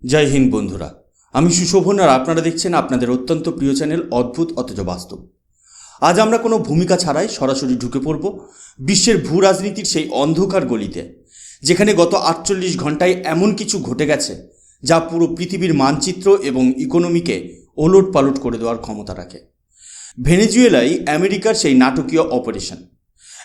জয় হিন্দ বন্ধুরা, আমি সুশোভন আর আপনারা দেখছেন আপনাদের অত্যন্ত প্রিয় চ্যানেল অদ্ভুত অথচ বাস্তব। আজ আমরা কোনো ভূমিকা ছাড়াই সরাসরি ঢুকে পড়ব বিশ্বের ভূ রাজনীতির সেই অন্ধকার গলিতে, যেখানে গত 48 ঘন্টায় এমন কিছু ঘটে গেছে যা পুরো পৃথিবীর মানচিত্র এবং ইকোনমিকে ওলট পালট করে দেওয়ার ক্ষমতা রাখে। ভেনেজুয়েলায় আমেরিকার সেই নাটকীয় অপারেশন,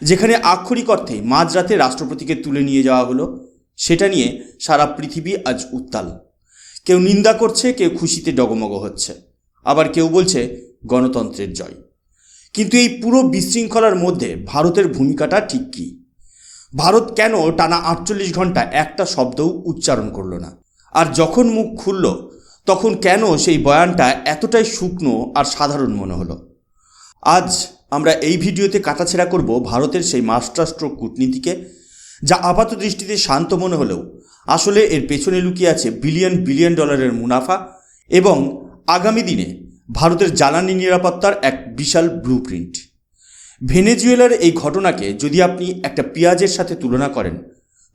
যেখানে আক্ষরিক অর্থে মাঝরাতে রাষ্ট্রপতিকে তুলে নিয়ে যাওয়া হলো, সেটা নিয়ে সারা পৃথিবী আজ উত্তাল। কেউ নিন্দা করছে, কেউ খুশিতে ডগমগ হচ্ছে, আবার কেউ বলছে গণতন্ত্রের জয়। কিন্তু এই পুরো বিশৃঙ্খলার মধ্যে ভারতের ভূমিকাটা ঠিক কী? ভারত কেন টানা 48 ঘন্টা একটা শব্দও উচ্চারণ করলো না? আর যখন মুখ খুলল তখন কেন সেই বয়ানটা এতটাই শুকনো আর সাধারণ মনে হলো? আজ আমরা এই ভিডিওতে কাটাছেঁড়া করব ভারতের সেই মাস্টারস্ট্রোক কূটনীতিকে, যা আপাত দৃষ্টিতে শান্ত মনে হলেও আসলে এর পেছনে লুকিয়ে আছে বিলিয়ন বিলিয়ন ডলারের মুনাফা এবং আগামী দিনে ভারতের জ্বালানি নিরাপত্তার এক বিশাল ব্লুপ্রিন্ট। ভেনেজুয়েলার এই ঘটনাকে যদি আপনি একটা পেঁয়াজের সাথে তুলনা করেন,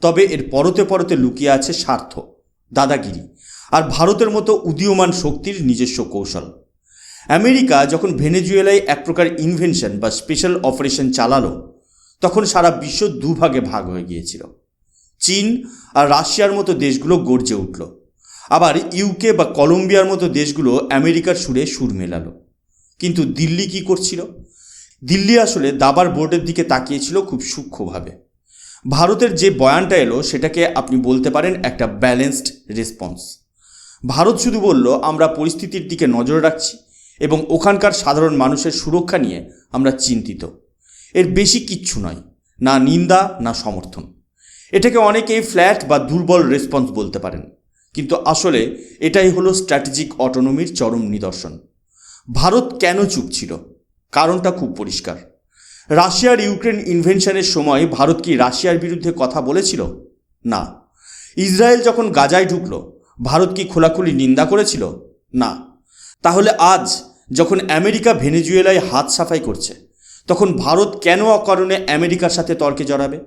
তবে এর পরতে পরতে লুকিয়ে আছে স্বার্থ, দাদাগিরি আর ভারতের মতো উদীয়মান শক্তির নিজস্ব কৌশল। আমেরিকা যখন ভেনেজুয়েলায় এক প্রকার ইনভেনশন বা স্পেশাল অপারেশন চালালো, তখন সারা বিশ্ব দুভাগে ভাগ হয়ে গিয়েছিল। চীন আর রাশিয়ার মতো দেশগুলো গর্জে উঠল, আবার ইউকে বা কলম্বিয়ার মতো দেশগুলো আমেরিকার সুরে সুর মেলালো। কিন্তু দিল্লি কি করছিল? দিল্লি আসলে দাবার বোর্ডের দিকে তাকিয়েছিল খুব সূক্ষ্মভাবে। ভারতের যে বয়ানটা এলো সেটাকে আপনি বলতে পারেন একটা ব্যালেন্সড রেসপন্স। ভারত শুধু বলল, আমরা পরিস্থিতির দিকে নজর রাখছি এবং ওখানকার সাধারণ মানুষের সুরক্ষা নিয়ে আমরা চিন্তিত। এর বেশি কিচ্ছু নয়, না নিন্দা না সমর্থন। এটাকে অনেকেই ফ্ল্যাট বা দুর্বল রেসপন্স বলতে পারেন, কিন্তু আসলে এটাই হলো স্ট্র্যাটেজিক অটোনমির চরম নিদর্শন। ভারত কেন চুপ ছিল? কারণটা খুব পরিষ্কার। রাশিয়ার ইউক্রেন ইনভেনশনের সময় ভারত কি রাশিয়ার বিরুদ্ধে কথা বলেছিল? না। ইসরায়েল যখন গাজায় ঢুকল, ভারত কি খোলাখুলি নিন্দা করেছিল? না। তাহলে আজ যখন আমেরিকা ভেনেজুয়েলায় হাত সাফাই করছে, তখন ভারত কেন অকারণে আমেরিকার সাথে তর্কে জড়াবে?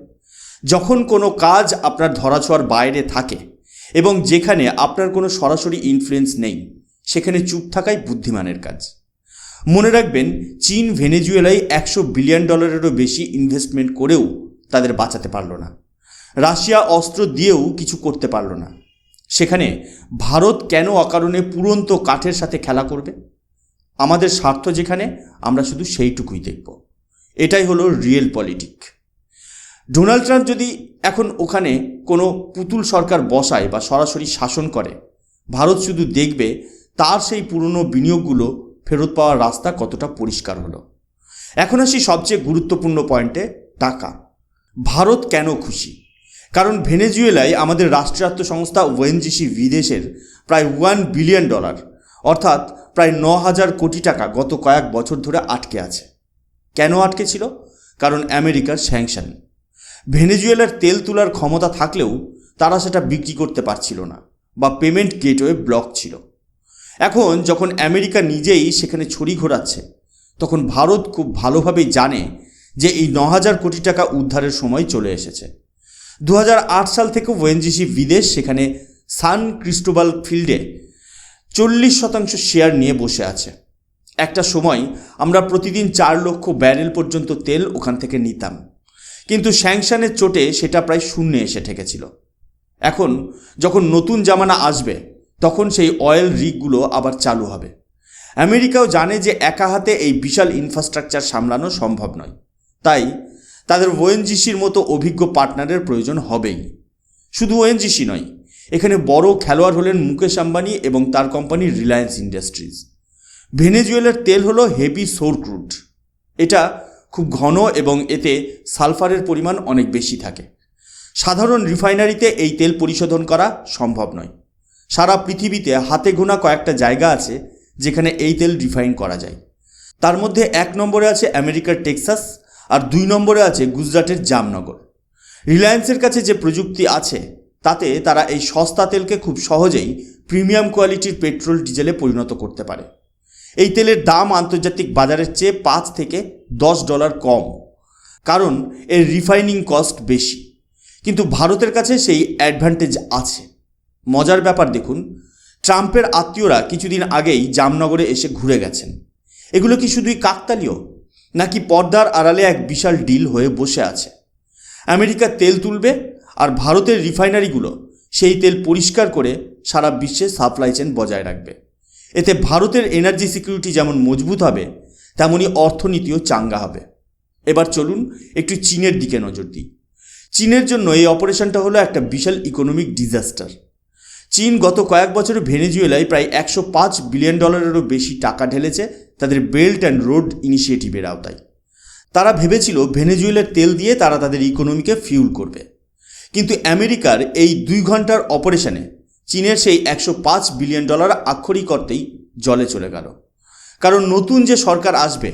যখন কোনো কাজ আপনার ধরাছোঁয়ার বাইরে থাকে এবং যেখানে আপনার কোনো সরাসরি ইনফ্লুয়েন্স নেই, সেখানে চুপ থাকাই বুদ্ধিমানের কাজ। মনে রাখবেন, চীন ভেনেজুয়েলায় $100 বিলিয়ন বেশি ইনভেস্টমেন্ট করেও তাদের বাঁচাতে পারল না। রাশিয়া অস্ত্র দিয়েও কিছু করতে পারল না। সেখানে ভারত কেন অকারণে পুরন্ত কাঠের সাথে খেলা করবে? আমাদের স্বার্থ যেখানে, আমরা শুধু সেইটুকুই দেখব। এটাই হলো রিয়েল পলিটিক। ডোনাল্ড ট্রাম্প যদি এখন ওখানে কোনো পুতুল সরকার বসায় বা সরাসরি শাসন করে, ভারত শুধু দেখবে তার সেই পুরনো বিনিয়োগগুলো ফেরত পাওয়ার রাস্তা কতটা পরিষ্কার হলো। এখন আসি সবচেয়ে গুরুত্বপূর্ণ পয়েন্টে, টাকা। ভারত কেন খুশি? কারণ ভেনেজুয়েলায় আমাদের রাষ্ট্রায়ত্ত সংস্থা ওএনজিসি বিদেশের প্রায় $1 বিলিয়ন, অর্থাৎ প্রায় 9,000 কোটি টাকা গত কয়েক বছর ধরে আটকে আছে। কেন আটকে ছিল? কারণ আমেরিকার স্যাংশন। ভেনেজুয়েলার তেল তোলার ক্ষমতা থাকলেও তারা সেটা বিক্রি করতে পারছিল না, বা পেমেন্ট গেটওয়ে ব্লক ছিল। এখন যখন আমেরিকা নিজেই সেখানে ছড়ি ঘোরাচ্ছে, তখন ভারত খুব ভালোভাবেই জানে যে এই 9,000 কোটি টাকা উদ্ধারের সময় চলে এসেছে। 2008 সাল থেকে ওএনজিসি বিদেশ সেখানে সান ক্রিস্টোবাল ফিল্ডে 40% শেয়ার নিয়ে বসে আছে। একটা সময় আমরা প্রতিদিন 4 লক্ষ ব্যারেল পর্যন্ত তেল ওখান থেকে নিতাম, কিন্তু স্যাংশনের চোটে সেটা প্রায় শূন্যে এসে ঠেকেছিল। এখন যখন নতুন জামানা আসবে, তখন সেই অয়েল রিগগুলো আবার চালু হবে। আমেরিকাও জানে যে একা হাতে এই বিশাল ইনফ্রাস্ট্রাকচার সামলানো সম্ভব নয়, তাই তাদের ওএনজিসির মতো অভিজ্ঞ পার্টনারের প্রয়োজন হবেই। শুধু ওএনজিসি নয়, এখানে বড় খেলোয়াড় হলেন মুকেশ আম্বানি এবং তার কোম্পানি রিলায়েন্স ইন্ডাস্ট্রিজ। ভেনেজুয়েলার তেল হলো হেভি সোর ক্রুড। এটা খুব ঘন এবং এতে সালফারের পরিমাণ অনেক বেশি থাকে। সাধারণ রিফাইনারিতে এই তেল পরিশোধন করা সম্ভব নয়। সারা পৃথিবীতে হাতে গোনা কয়েকটা জায়গা আছে যেখানে এই তেল রিফাইন করা যায়। তার মধ্যে 1 নম্বরে আছে আমেরিকার টেক্সাস, আর 2 নম্বরে আছে গুজরাটের জামনগর। রিলায়েন্সের কাছে যে প্রযুক্তি আছে, তাতে তারা এই সস্তা তেলকে খুব সহজেই প্রিমিয়াম কোয়ালিটির পেট্রোল ডিজেলে পরিণত করতে পারে। এই তেলের দাম আন্তর্জাতিক বাজারের চেয়ে $5 থেকে $10 কম, কারণ এর রিফাইনিং কস্ট বেশি। কিন্তু ভারতের কাছে সেই অ্যাডভান্টেজ আছে। মজার ব্যাপার দেখুন, ট্রাম্পের আত্মীয়রা কিছুদিন আগেই জামনগরে এসে ঘুরে গেছেন। এগুলো কি শুধুই কাকতালীয়, নাকি পর্দার আড়ালে এক বিশাল ডিল হয়ে বসে আছে? আমেরিকা তেল তুলবে আর ভারতের রিফাইনারিগুলো সেই তেল পরিষ্কার করে সারা বিশ্বে সাপ্লাই চেন বজায় রাখবে। এতে ভারতের এনার্জি সিকিউরিটি যেমন মজবুত হবে, তেমনি অর্থনীতিও চাঙ্গা হবে। এবার চলুন একটু চীনের দিকে নজর দিই। চীনের জন্য এই অপারেশনটা হলো একটা বিশাল ইকোনমিক ডিজাস্টার। চীন গত কয়েক বছরে ভেনেজুয়েলায় প্রায় $105 বিলিয়নেরও বেশি টাকা ঢেলেছে তাদের বেল্ট অ্যান্ড রোড ইনিশিয়েটিভের আওতায়। তারা ভেবেছিল ভেনেজুয়েলার তেল দিয়ে তারা তাদের ইকোনমিকে ফিউল করবে। কিন্তু আমেরিকার এই 2 ঘন্টার অপারেশনে চীনের সেই $105 বিলিয়ন আক্ষরিক অর্থেই জলে চলে গেল। কারণ নতুন যে সরকার আসবে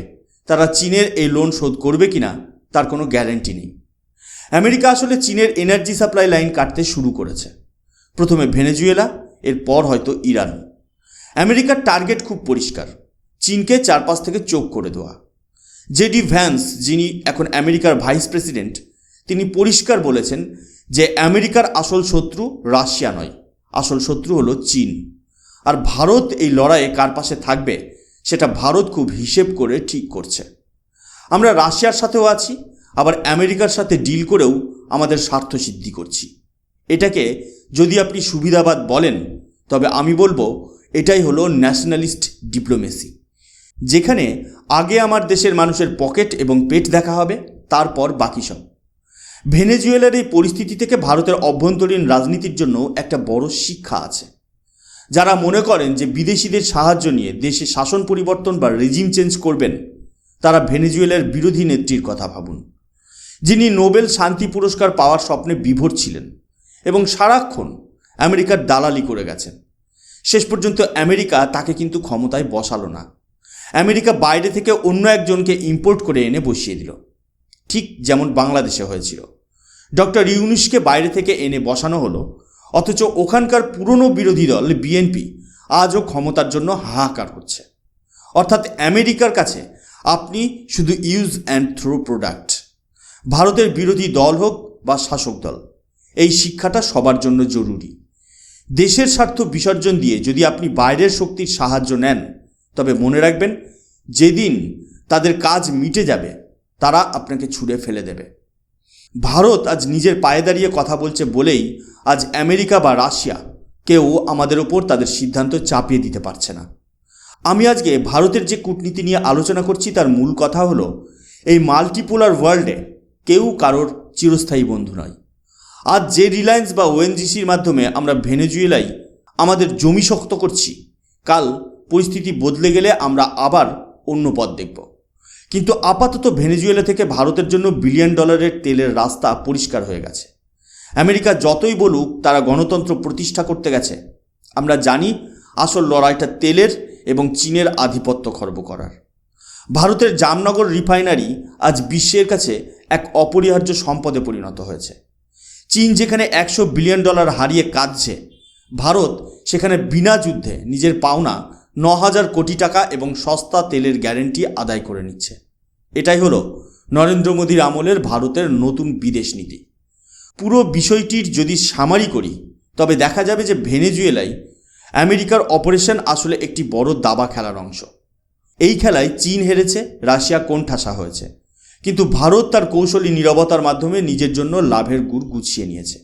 তারা চীনের এই লোন শোধ করবে কিনা তার কোনো গ্যারান্টি নেই। আমেরিকা আসলে চীনের এনার্জি সাপ্লাই লাইন কাটতে শুরু করেছে। প্রথমে ভেনেজুয়েলা, এরপর হয়তো ইরান। আমেরিকার টার্গেট খুব পরিষ্কার, চীনকে চারপাশ থেকে চোখ করে দেওয়া। জেডি ভ্যান্স, যিনি এখন আমেরিকার ভাইস প্রেসিডেন্ট, তিনি পরিষ্কার বলেছেন যে আমেরিকার আসল শত্রু রাশিয়া নয়, আসল শত্রু হলো চীন। আর ভারত এই লড়াইয়ে কার পাশে থাকবে সেটা ভারত খুব হিসেব করে ঠিক করছে। আমরা রাশিয়ার সাথেও আছি, আবার আমেরিকার সাথে ডিল করেও আমাদের স্বার্থ সিদ্ধি করছি। এটাকে যদি আপনি সুবিধাবাদ বলেন, তবে আমি বলবো এটাই হলো ন্যাশনালিস্ট ডিপ্লোমেসি, যেখানে আগে আমার দেশের মানুষের পকেট এবং পেট দেখা হবে, তারপর বাকি সব। ভেনেজুয়েলার এই পরিস্থিতি থেকে ভারতের অভ্যন্তরীণ রাজনীতির জন্য একটা বড় শিক্ষা আছে। যারা মনে করেন যে বিদেশিদের সাহায্য নিয়ে দেশে শাসন পরিবর্তন বা রেজিম চেঞ্জ করবেন, তারা ভেনেজুয়েলার বিরোধী নেত্রীর কথা ভাবুন, যিনি নোবেল শান্তি পুরস্কার পাওয়ার স্বপ্নে বিভোর ছিলেন এবং সারাক্ষণ আমেরিকার দালালি করে গেছেন। শেষ পর্যন্ত আমেরিকা তাকে কিন্তু ক্ষমতায় বসালো না। আমেরিকা বাইরে থেকে অন্য একজনকে ইম্পোর্ট করে এনে বসিয়ে দিল, ঠিক যেমন বাংলাদেশে হয়েছিল। ডক্টর ইউনূসকে বাইরে থেকে এনে বসানো হলো, অথচ ওখানকার পুরনো বিরোধী দল বিএনপি আজও ক্ষমতার জন্য হাহাকার করছে। অর্থাৎ আমেরিকার কাছে আপনি শুধু ইউজ অ্যান্ড থ্রো প্রোডাক্ট। ভারতের বিরোধী দল হোক বা শাসক দল, এই শিক্ষাটা সবার জন্য জরুরি। দেশের স্বার্থ বিসর্জন দিয়ে যদি আপনি বাইরের শক্তির সাহায্য নেন, তবে মনে রাখবেন যেদিন তাদের কাজ মিটে যাবে তারা আপনাকে ছুঁড়ে ফেলে দেবে। ভারত আজ নিজের পায়ে দাঁড়িয়ে কথা বলছে বলেই আজ আমেরিকা বা রাশিয়া কেউ আমাদের ওপর তাদের সিদ্ধান্ত চাপিয়ে দিতে পারছে না। আমি আজকে ভারতের যে কূটনীতি নিয়ে আলোচনা করছি তার মূল কথা হলো, এই মাল্টিপোলার ওয়ার্ল্ডে কেউ কারোর চিরস্থায়ী বন্ধু নয়। আজ যে রিলায়েন্স বা ওএনজিসির মাধ্যমে আমরা ভেনেজুয়েলায় আমাদের জমি শক্ত করছি, কাল পরিস্থিতি বদলে গেলে আমরা আবার অন্য পথ দেখব। কিন্তু আপাতত ভেনেজুয়েলা থেকে ভারতের জন্য $1 বিলিয়ন তেলের রাস্তা পরিষ্কার হয়ে গেছে। আমেরিকা যতই বলুক তারা গণতন্ত্র প্রতিষ্ঠা করতে গেছে, আমরা জানি আসল লড়াইটা তেলের এবং চীনের আধিপত্য খর্ব করার। ভারতের জামনগর রিফাইনারি আজ বিশ্বের কাছে এক অপরিহার্য সম্পদে পরিণত হয়েছে। চীন যেখানে $100 বিলিয়ন হারিয়ে কাঁদছে, ভারত সেখানে বিনা যুদ্ধে নিজের পাওনা 9,000 কোটি টাকা এবং সস্তা তেলের গ্যারেন্টি আদায় করে নিচ্ছে। এটাই হলো নরেন্দ্র মোদীর আমলের ভারতের নতুন বিদেশ নীতি। পুরো বিষয়টির যদি সামারি করি, তবে দেখা যাবে যে ভেনেজুয়েলায় আমেরিকার অপারেশন আসলে একটি বড় দাবা খেলার অংশ। এই খেলায় চীন হেরেছে, রাশিয়া কোণঠাসা হয়েছে, কিন্তু ভারত তার কৌশলী নীরবতার মাধ্যমে নিজের জন্য লাভের গুড় গুছিয়ে নিয়েছে।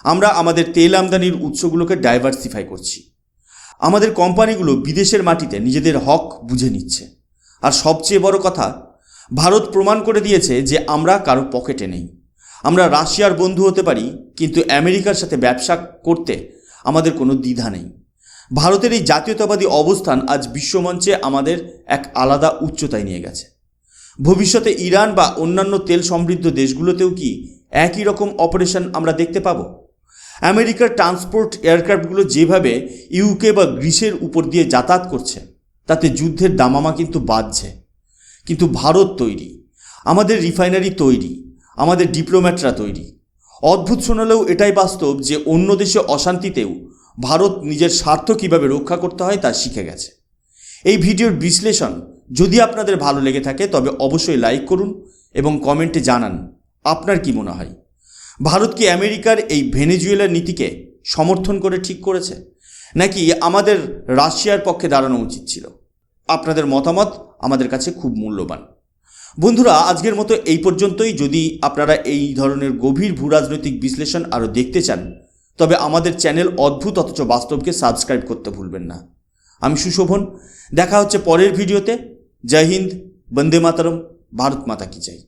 আমরা আমাদের তেল আমদানির উৎসগুলোকে ডাইভার্সিফাই করছি। আমাদের কোম্পানিগুলো বিদেশের মাটিতে নিজেদের হক বুঝে নিচ্ছে। আর সবচেয়ে বড় কথা, ভারত প্রমাণ করে দিয়েছে যে আমরা কারো পকেটে নেই। আমরা রাশিয়ার বন্ধু হতে পারি, কিন্তু আমেরিকার সাথে ব্যবসা করতে আমাদের কোনো দ্বিধা নেই। ভারতের এই জাতীয়তাবাদী অবস্থান আজ বিশ্বমঞ্চে আমাদের এক আলাদা উচ্চতায় নিয়ে গেছে। ভবিষ্যতে ইরান বা অন্যান্য তেল সমৃদ্ধ দেশগুলোতেও কি একই রকম অপারেশন আমরা দেখতে পাব? আমেরিকার ট্রান্সপোর্ট এয়ারক্রাফটগুলো যেভাবে ইউকে বা গ্রিসের উপর দিয়ে যাতায়াত করছে, তাতে যুদ্ধের দামামা কিন্তু বাজছে। কিন্তু ভারত তৈরি, আমাদের রিফাইনারি তৈরি, আমাদের ডিপ্লোম্যাটরা তৈরি। অদ্ভুত শোনালেও এটাই বাস্তব যে অন্য দেশে অশান্তিতেও ভারত নিজের স্বার্থ কীভাবে রক্ষা করতে হয় তা শিখে গেছে। এই ভিডিওর বিশ্লেষণ যদি আপনাদের ভালো লেগে থাকে তবে অবশ্যই লাইক করুন এবং কমেন্টে জানান আপনার কি মনে হয়। ভারত কি আমেরিকার এই ভেনেজুয়েলার নীতিকে সমর্থন করে ঠিক করেছে, নাকি আমাদের রাশিয়ার পক্ষে দাঁড়ানো উচিত ছিল? আপনাদের মতামত আমাদের কাছে খুব মূল্যবান। বন্ধুরা, আজকের মতো এই পর্যন্তই। যদি আপনারা এই ধরনের গভীর ভূরাজনৈতিক বিশ্লেষণ আরও দেখতে চান, তবে আমাদের চ্যানেল অদ্ভুত অথচ বাস্তবকে সাবস্ক্রাইব করতে ভুলবেন না। আমি সুশোভন, দেখা হচ্ছে পরের ভিডিওতে। জয় হিন্দ, বন্দে মাতরম, ভারত মাতা কি জয়।